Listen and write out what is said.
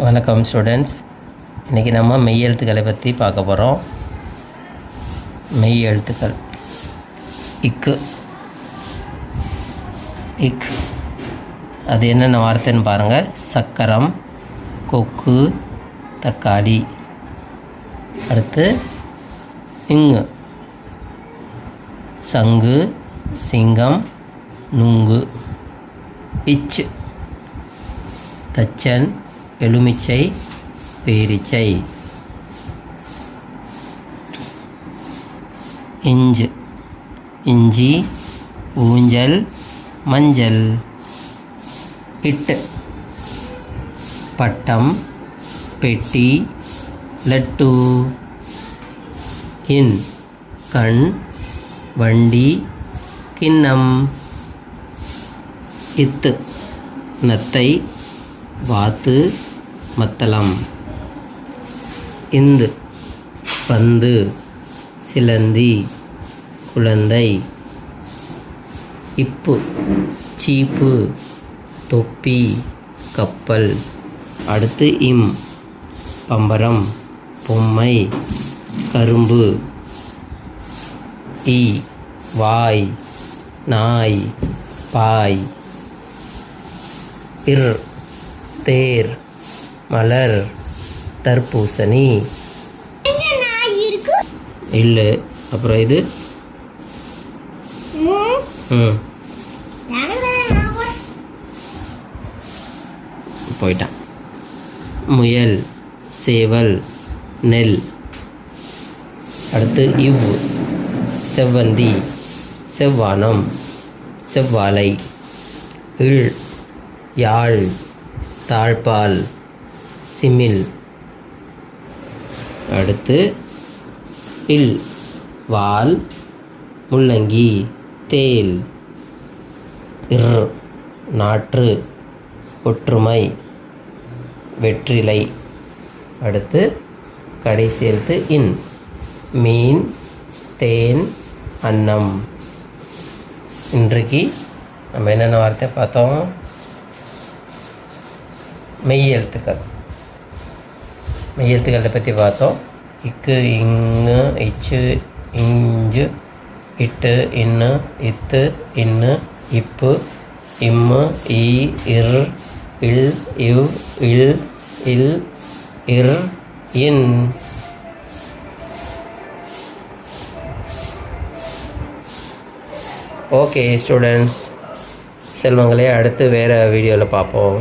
வணக்கம் ஸ்டூடெண்ட்ஸ். இன்றைக்கி நம்ம மெய் எழுத்துக்களை பற்றி பார்க்க போகிறோம். மெய் எழுத்துக்கள் இக்கு. இக் அது என்னென்ன வார்த்தைன்னு பாருங்கள். சக்கரம், கொக்கு, தக்காளி. அடுத்து இங்கு சங்கு, சிங்கம், நுங்கு. இச்சு தச்சன், எலுமிச்சை, பேரிச்சை. இஞ்சு இஞ்சி, ஊஞ்சல், மஞ்சள். இட்டு பட்டம், பெட்டி, லட்டு. இன் கண், வண்டி, கிண்ணம். இத்து நத்தை, வாத்து, மத்தளம். இந்து பந்து, சிலந்தி, குழந்தை. இப்பு சீப்பு, தொப்பி, கப்பல். அடுத்து இம் பம்பரம், பொம்மை, கரும்பு. இ வாய், நாய், பாய். இர் தேர், மலர், தர்பூசணி. இல்லை, அப்புறம் இது போயிட்டான். முயல், சேவல், நெல். அடுத்து இவ் செவ்வந்தி, செவ்வானம், செவ்வாழை. இழ் யாழ், தாழ்பால், சிமிழ். அடுத்து இல் வால், முள்ளங்கி, தேல். இர் நாற்று, ஒற்றுமை, வெற்றிலை. அடுத்து கடைசி எழுத்து இன் மீன், தேன், அன்னம். இன்றைக்கு நம்ம என்னென்ன வார்த்தை பார்த்தோம்? மெய் எழுத்துக்கள். மெய் எழுத்துக்களை பற்றி பார்த்தோம். இக்கு, இங்கு, இச்சு, இஞ்சு, இட்டு, இன்னு, இத்து, இன்னு, இப்பு, இம்மு, இ, இர், இல், இவ், இல், இல், இர், இன். ஓகே ஸ்டூடெண்ட்ஸ், செல்வங்களே, அடுத்து வேறு வீடியோவில் பார்ப்போம்.